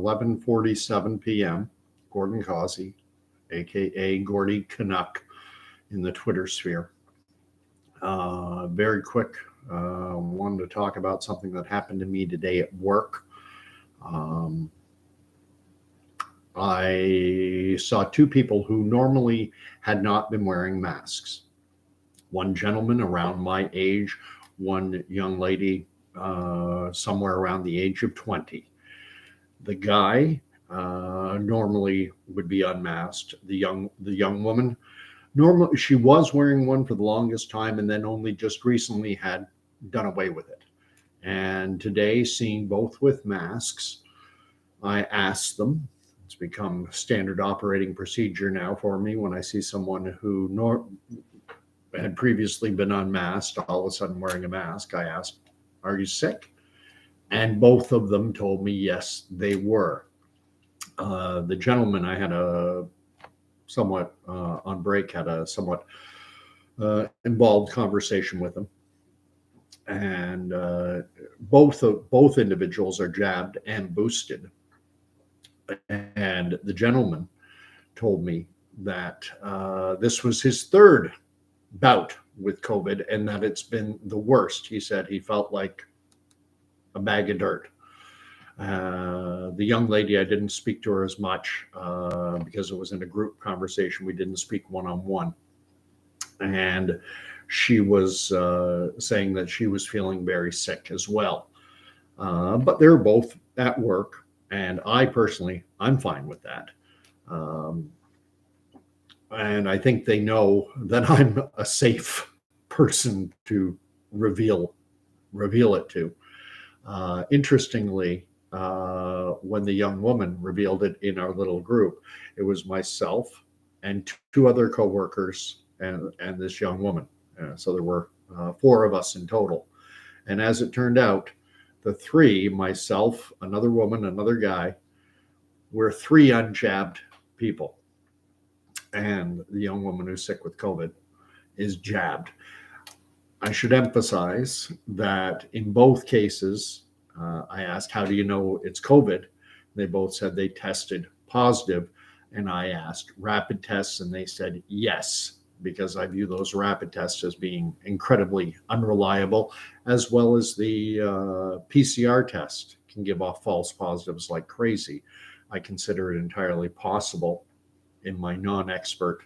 11:47 p.m. Gordon Causey, aka Gordy Canuck, in the Twitter sphere. Very quick, wanted to talk about something that happened to me today at work. I saw two people who normally had not been wearing masks. One gentleman around my age, one young lady somewhere around the age of 20. The guy normally would be unmasked. The young woman, normally she was wearing one for the longest time, and then only just recently had done away with it. And today, seeing both with masks, I asked them. It's become standard operating procedure now for me when I see someone who had previously been unmasked, all of a sudden wearing a mask. I asked, "Are you sick?" And both of them told me yes, they were. The gentleman I had on break, had a somewhat involved conversation with him. And both individuals are jabbed and boosted. And the gentleman told me that this was his third bout with COVID and that it's been the worst. He said he felt like a bag of dirt. The young lady, I didn't speak to her as much because it was in a group conversation. We didn't speak one-on-one. And she was saying that she was feeling very sick as well. But they're both at work. And I personally, I'm fine with that. And I think they know that I'm a safe person to reveal it to. Interestingly, when the young woman revealed it in our little group, it was myself and two other coworkers and this young woman. So there were 4 of us in total. And as it turned out, the 3, myself, another woman, another guy, we're 3 unjabbed people. And the young woman who's sick with COVID is jabbed. I should emphasize that in both cases, I asked, how do you know it's COVID? They both said they tested positive. And I asked rapid tests, and they said yes, because I view those rapid tests as being incredibly unreliable, as well as the PCR test can give off false positives like crazy. I consider it entirely possible, in my non-expert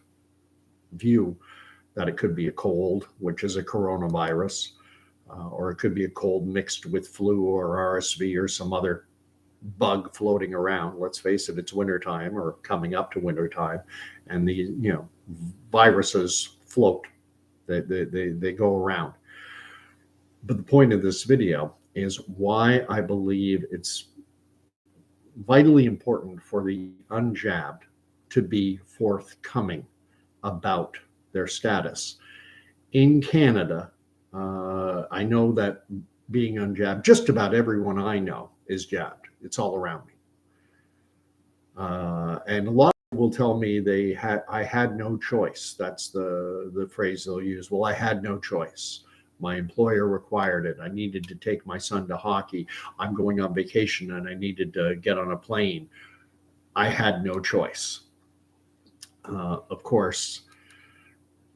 view, that it could be a cold, which is a coronavirus, or it could be a cold mixed with flu or RSV or some other bug floating around. Let's face it, it's wintertime or coming up to wintertime, and the viruses float. They go around. But the point of this video is why I believe it's vitally important for the unjabbed to be forthcoming about their status. In Canada, I know that being unjabbed, just about everyone I know is jabbed. It's all around me. And a lot of people will tell me I had no choice. That's the phrase they'll use. Well, I had no choice. My employer required it. I needed to take my son to hockey. I'm going on vacation and I needed to get on a plane. I had no choice. Of course,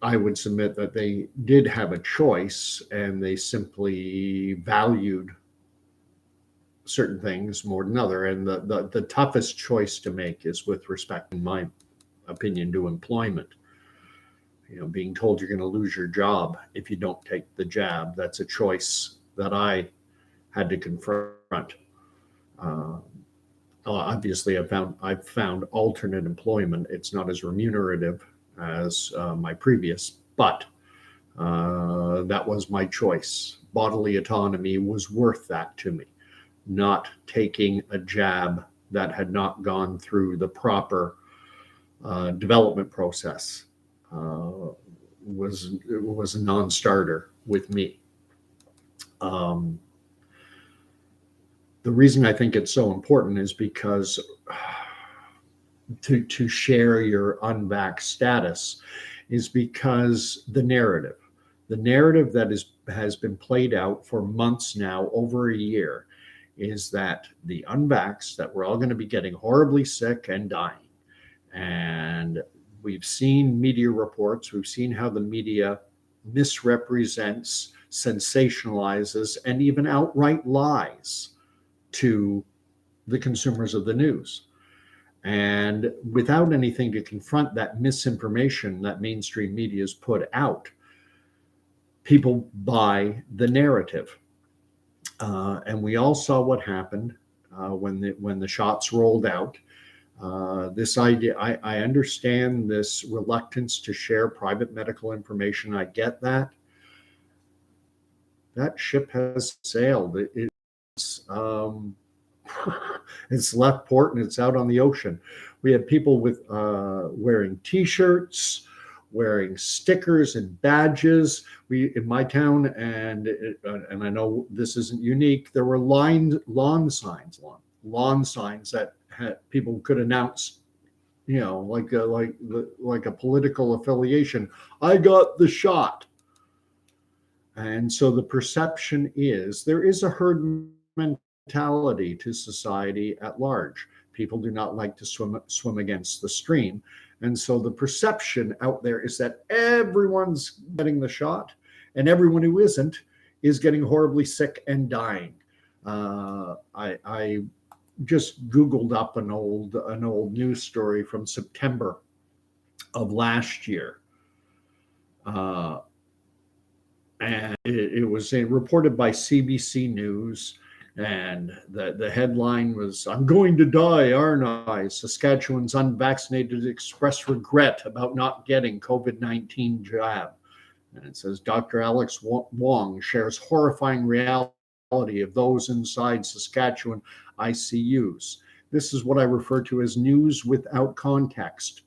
I would submit that they did have a choice, and they simply valued certain things more than other. And the toughest choice to make is with respect, in my opinion, to employment. Being told you're going to lose your job if you don't take the jab, that's a choice that I had to confront. Obviously, I've found alternate employment. It's not as remunerative as my previous, but that was my choice. Bodily autonomy was worth that to me. Not taking a jab that had not gone through the proper development process was a non-starter with me. The reason I think it's so important is because to share your unvaxxed status is because the narrative that has been played out for months now, over a year, is that the unvaxxed, that we're all going to be getting horribly sick and dying. And we've seen media reports, we've seen how the media misrepresents, sensationalizes, and even outright lies to the consumers of the news. And without anything to confront that misinformation that mainstream media has put out, people buy the narrative. And we all saw what happened when the shots rolled out. This idea, I understand this reluctance to share private medical information. I get that. That ship has sailed. It's it's left port and it's out on the ocean. We had people with wearing T-shirts, wearing stickers and badges. We in my town, and I know this isn't unique. There were lawn signs that had, people could announce, like a political affiliation. I got the shot. And so the perception is there is a herd mentality to society at large. People do not like to swim against the stream. And so the perception out there is that everyone's getting the shot and everyone who isn't is getting horribly sick and dying. I just Googled up an old news story from September of last year. And it was reported by CBC News, and the headline was, "I'm going to die, aren't I? Saskatchewan's unvaccinated express regret about not getting COVID-19 jab." And it says, Dr. Alex Wong shares horrifying reality of those inside Saskatchewan ICUs. This is what I refer to as news without context.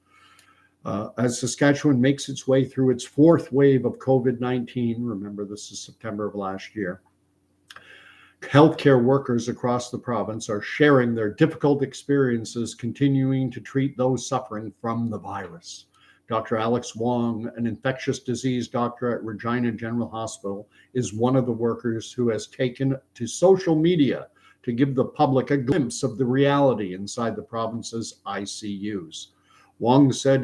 As Saskatchewan makes its way through its fourth wave of COVID-19, remember this is September of last year, healthcare workers across the province are sharing their difficult experiences continuing to treat those suffering from the virus. Dr. Alex Wong, an infectious disease doctor at Regina General Hospital, is one of the workers who has taken to social media to give the public a glimpse of the reality inside the province's ICUs. Wong said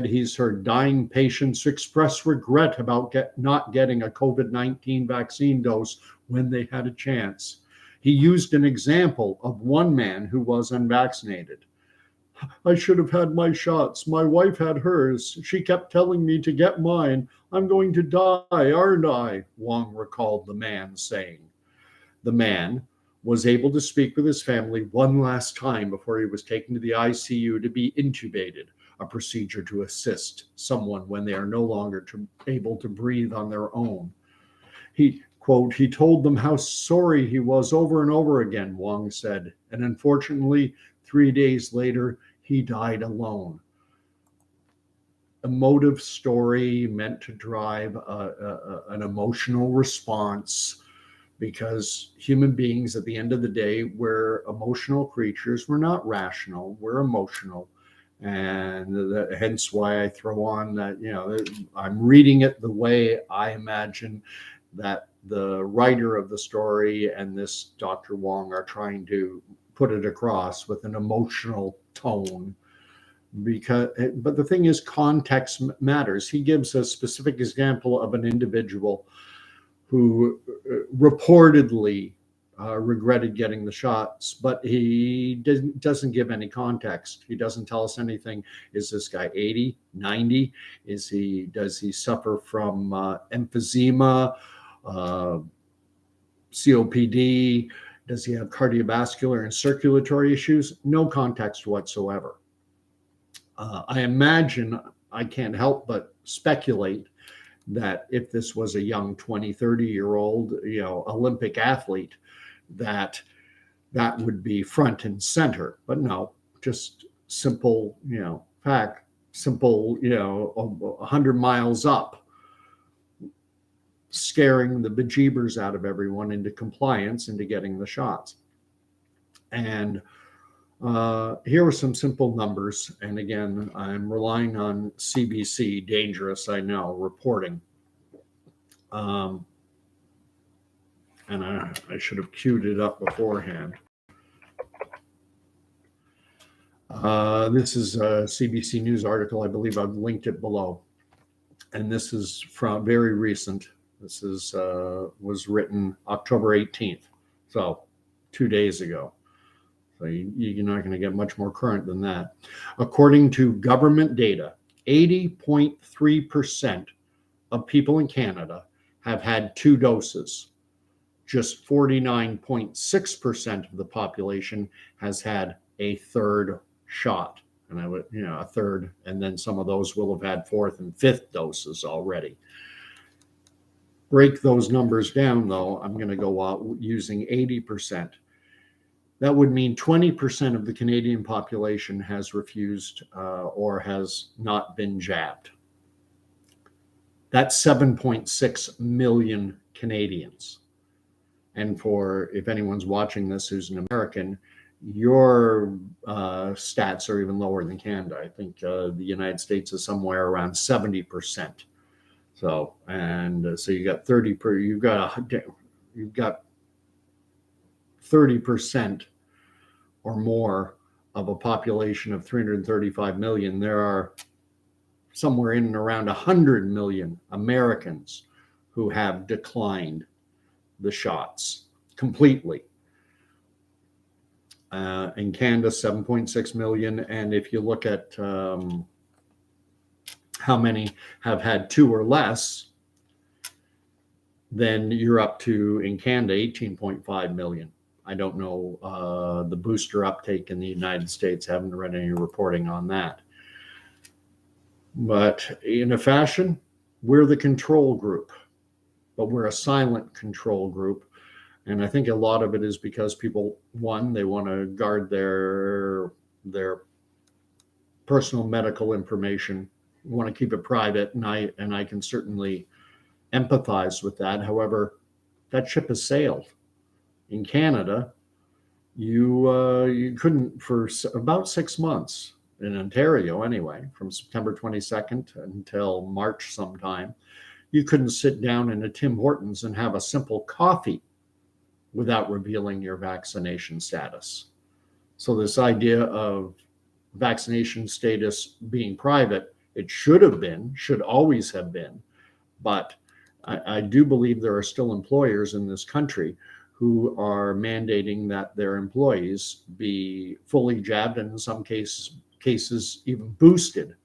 he's heard dying patients express regret about not getting a COVID-19 vaccine dose when they had a chance. He used an example of one man who was unvaccinated. "I should have had my shots. My wife had hers. She kept telling me to get mine. I'm going to die, aren't I?" Wong recalled the man saying. The man was able to speak with his family one last time before he was taken to the ICU to be intubated, a procedure to assist someone when they are no longer able to breathe on their own. He, quote, "he told them how sorry he was over and over again," Wong said. "And unfortunately, 3 days later, he died alone." Emotive story meant to drive an emotional response, because human beings, at the end of the day, we're emotional creatures. We're not rational. We're emotional. And hence why I throw on that, I'm reading it the way I imagine that the writer of the story and this Dr. Wong are trying to put it across with an emotional tone. But the thing is, context matters. He gives a specific example of an individual who reportedly regretted getting the shots, but he doesn't give any context. He doesn't tell us anything. Is this guy 80, 90? Does he suffer from emphysema, COPD? Does he have cardiovascular and circulatory issues? No context whatsoever. I imagine, I can't help but speculate, that if this was a young 20, 30-year-old, Olympic athlete, that would be front and center. But no, just simple, fact, simple, 100 miles up, scaring the bejeebers out of everyone into compliance, into getting the shots. And here are some simple numbers. And again, I'm relying on CBC, dangerous, I know, reporting. and I should have queued it up beforehand. This is a CBC News article. I believe I've linked it below. And this is from very recent. This is was written October 18th, so 2 days ago. So you're not going to get much more current than that. According to government data, 80.3% of people in Canada have had 2 doses. Just 49.6% of the population has had a 3rd shot. And I would, a 3rd, and then some of those will have had 4th and 5th doses already. Break those numbers down, though. I'm going to go out using 80%. That would mean 20% of the Canadian population has refused or has not been jabbed. That's 7.6 million Canadians. And for, if anyone's watching this who's an American, your stats are even lower than Canada. I think the United States is somewhere around 70%. So, and so you got 30% or more of a population of 335 million. There are somewhere in and around 100 million Americans who have declined the shots completely. In Canada, 7.6 million. And if you look at how many have had 2 or less, then you're up to, in Canada, 18.5 million. I don't know the booster uptake in the United States. I haven't read any reporting on that. But in a fashion, we're the control group, but we're a silent control group. And I think a lot of it is because people, one, they want to guard their personal medical information, want to keep it private, and I can certainly empathize with that. However, that ship has sailed. In Canada, you couldn't, for about 6 months, in Ontario anyway, from September 22nd until March sometime, you couldn't sit down in a Tim Hortons and have a simple coffee without revealing your vaccination status. So this idea of vaccination status being private, it should always have been, but I do believe there are still employers in this country who are mandating that their employees be fully jabbed, and in some cases even boosted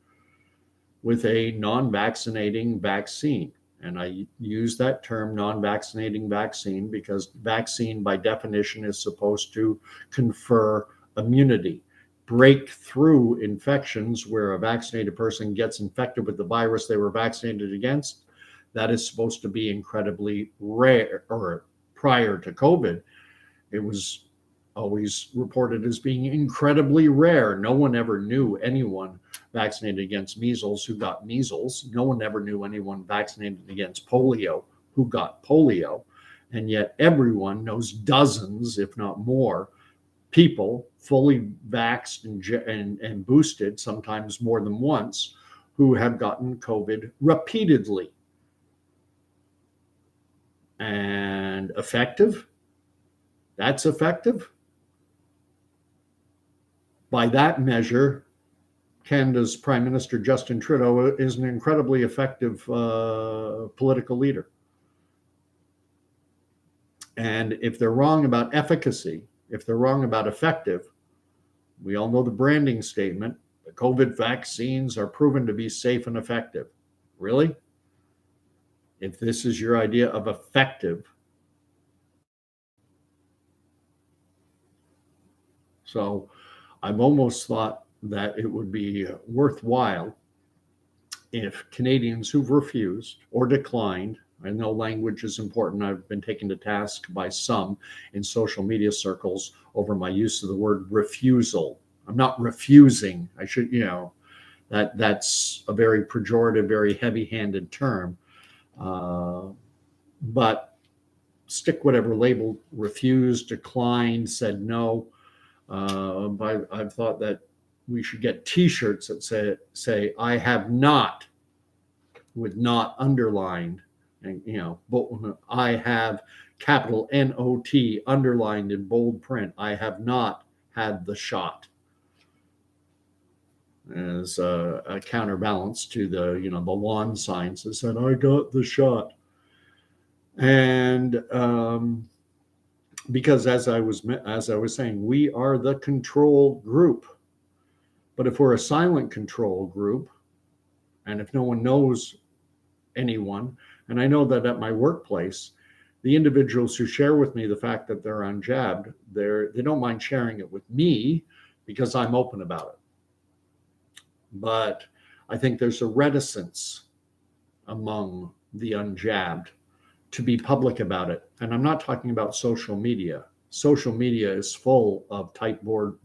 with a non-vaccinating vaccine. And I use that term, non-vaccinating vaccine, because vaccine by definition is supposed to confer immunity, break through infections where a vaccinated person gets infected with the virus they were vaccinated against. That is supposed to be incredibly rare. Or prior to COVID, it was always reported as being incredibly rare. No one ever knew anyone vaccinated against measles who got measles. No one ever knew anyone vaccinated against polio who got polio. And yet everyone knows dozens, if not more, people fully vaxxed and boosted, sometimes more than once, who have gotten COVID repeatedly. And effective? That's effective. By that measure, Canada's Prime Minister Justin Trudeau is an incredibly effective political leader. And if they're wrong about efficacy, if they're wrong about effective, we all know the branding statement, the COVID vaccines are proven to be safe and effective. Really? If this is your idea of effective. So I've almost thought that it would be worthwhile if Canadians who've refused or declined, I know language is important. I've been taken to task by some in social media circles over my use of the word refusal. I'm not refusing. I should, that's a very pejorative, very heavy-handed term. But stick whatever label, refused, declined, said no. I've thought that we should get T-shirts that say I have not, with not underlined, and but I have capital NOT, underlined in bold print. I have not had the shot. As a counterbalance to the, the lawn signs that said, I got the shot. And because as I was saying, we are the control group. But if we're a silent control group, and if no one knows anyone, and I know that at my workplace, the individuals who share with me the fact that they're unjabbed, they don't mind sharing it with me because I'm open about it. But I think there's a reticence among the unjabbed to be public about it. And I'm not talking about social media. Social media is full of typeboard,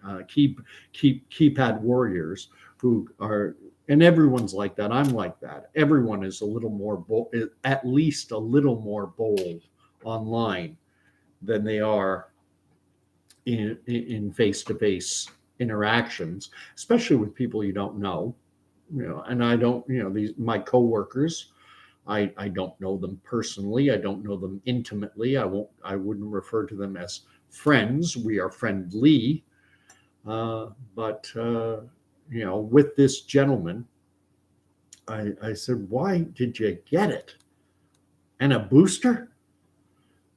keypad warriors who are, and everyone's like that. I'm like that. Everyone is a little more bold, at least a little more bold online than they are in face-to-face interactions, especially with people you don't know. And I don't, my coworkers, I don't know them personally. I don't know them intimately. I wouldn't refer to them as friends. We are friendly. But with this gentleman, I said, why did you get it? And a booster?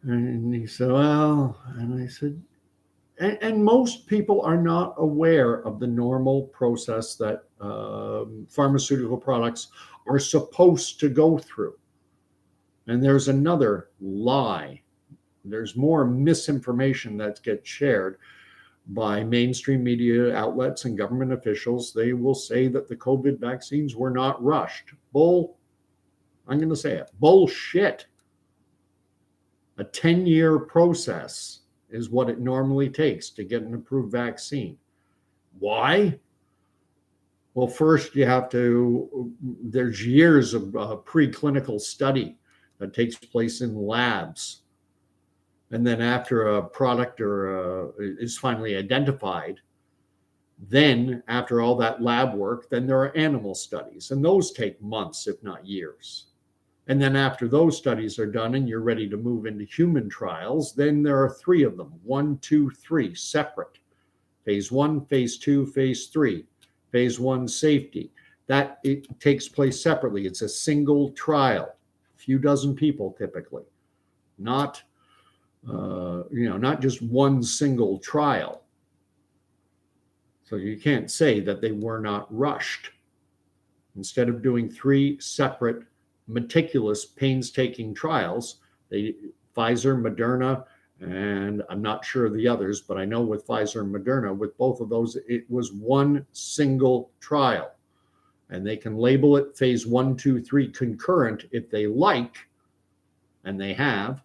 And he said, well, and I said, and most people are not aware of the normal process that pharmaceutical products are supposed to go through. And there's another lie. There's more misinformation that gets shared by mainstream media outlets and government officials. They will say that the COVID vaccines were not rushed. I'm going to say it. Bullshit. A 10-year process is what it normally takes to get an approved vaccine. Why? Well, first there's years of preclinical study that takes place in labs. And then after a product is finally identified, then after all that lab work, then there are animal studies, and those take months, if not years. And then after those studies are done and you're ready to move into human trials, then there are 3 of them, 1, 2, 3, separate. Phase 1, phase 2, phase 3. Phase 1, safety. That it takes place separately. It's a single trial, a few dozen people typically, not just one single trial. So you can't say that they were not rushed. Instead of doing 3 separate, meticulous, painstaking trials, Pfizer, Moderna, and I'm not sure of the others, but I know with Pfizer and Moderna, with both of those, it was one single trial. And they can label it phase 1, 2, 3 concurrent if they like, and they have,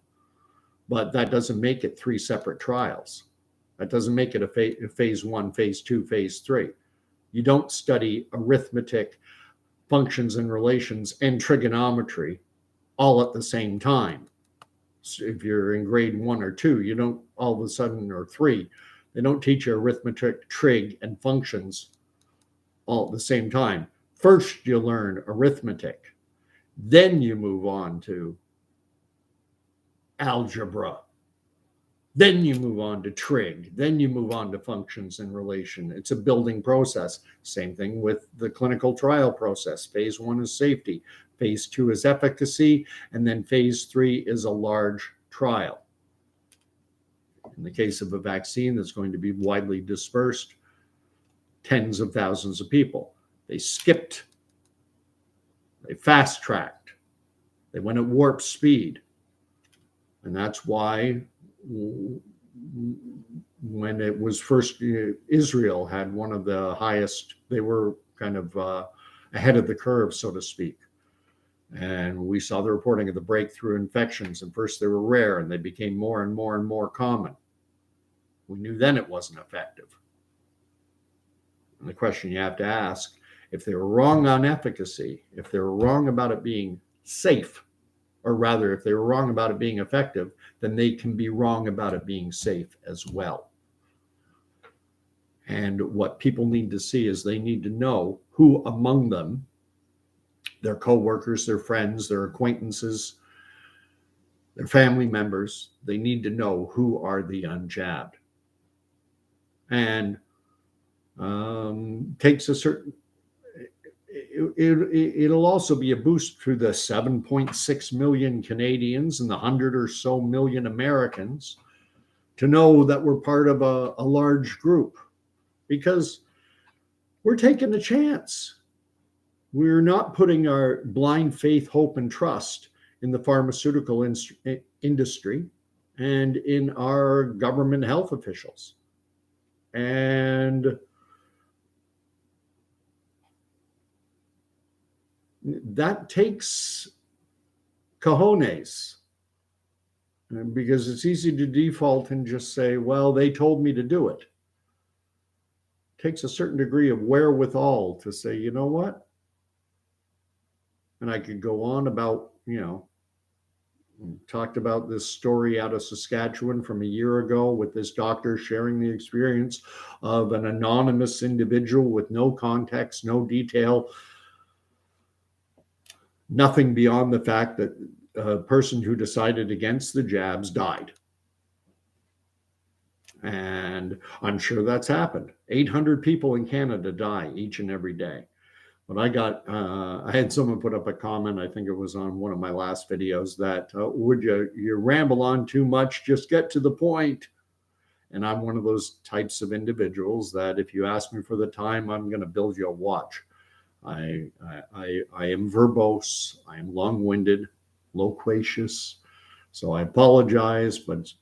but that doesn't make it 3 separate trials. That doesn't make it a phase 1, phase 2, phase 3. You don't study arithmetic, functions and relations, and trigonometry all at the same time. So if you're in grade 1 or 2, you don't all of a sudden, or 3, they don't teach you arithmetic, trig, and functions all at the same time. First, you learn arithmetic. Then you move on to algebra. Then you move on to trig. Then you move on to functions and relation. It's a building process. Same thing with the clinical trial process. Phase 1 is safety. Phase 2 is efficacy. And then phase 3 is a large trial. In the case of a vaccine that's going to be widely dispersed, tens of thousands of people. They skipped. They fast-tracked. They went at warp speed. And that's why when it was first, Israel had one of the highest, they were kind of ahead of the curve, so to speak. And we saw the reporting of the breakthrough infections. And first they were rare and they became more and more and more common. We knew then it wasn't effective. And the question you have to ask, if they were wrong on efficacy, if they were wrong about it being safe, or rather, if they were wrong about it being effective, then they can be wrong about it being safe as well. And what people need to see is they need to know who among them, their coworkers, their friends, their acquaintances, their family members, they need to know who are the unjabbed. And takes a certain, it'll also be a boost to the 7.6 million Canadians and the 100 or so million Americans to know that we're part of a large group, because we're taking a chance. We're not putting our blind faith, hope, and trust in the pharmaceutical industry and in our government health officials. And that takes cojones, because it's easy to default and just say, well, they told me to do it. It takes a certain degree of wherewithal to say, you know what? And I could go on about, talked about this story out of Saskatchewan from a year ago with this doctor sharing the experience of an anonymous individual with no context, no detail, nothing beyond the fact that a person who decided against the jabs died. And I'm sure that's happened. 800 people in Canada die each and every day. But I had someone put up a comment, I think it was on one of my last videos, that would you ramble on too much, just get to the point. And I'm one of those types of individuals that if you ask me for the time, I'm going to build you a watch. I am verbose, I am long-winded, loquacious, so I apologize, but it's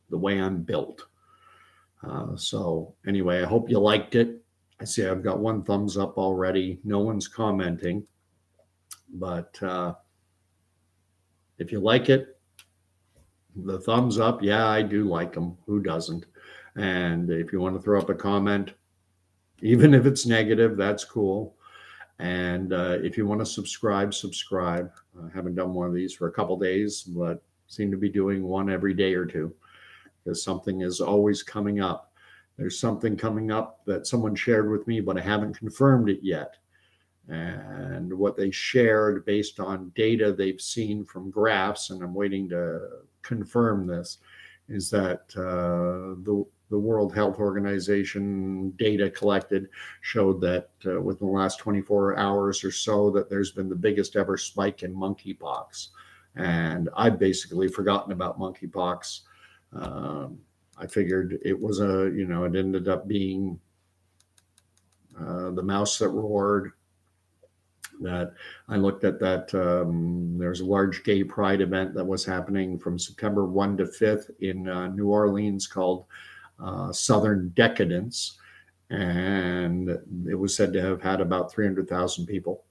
the way I'm built. So anyway, I hope you liked it. I see I've got one thumbs up already. No one's commenting, but if you like it, the thumbs up, yeah, I do like them. Who doesn't? And if you want to throw up a comment, even if it's negative, that's cool. And if you want to subscribe. I haven't done one of these for a couple days, but seem to be doing one every day or two, because something is always coming up. There's something coming up that someone shared with me, but I haven't confirmed it yet. And what they shared based on data they've seen from graphs, and I'm waiting to confirm this, is that the World Health Organization data collected showed that within the last 24 hours or so, that there's been the biggest ever spike in monkeypox. And I've basically forgotten about monkeypox. I figured it was it ended up being the mouse that roared. That I looked at that there's a large gay pride event that was happening from September 1 to 5th in New Orleans called Southern Decadence. And it was said to have had about 300,000 people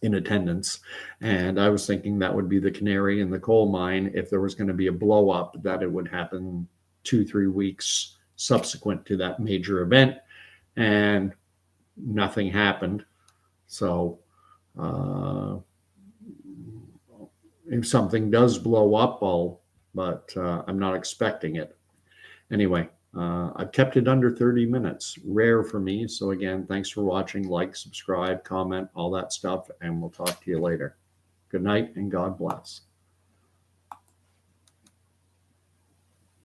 in attendance. And I was thinking that would be the canary in the coal mine if there was going to be a blow up, that it would happen 2-3 weeks subsequent to that major event, and nothing happened. So if something does blow up, but I'm not expecting it. Anyway, I've kept it under 30 minutes, rare for me. So again, thanks for watching. Like, subscribe, comment, all that stuff, and we'll talk to you later. Good night and God bless.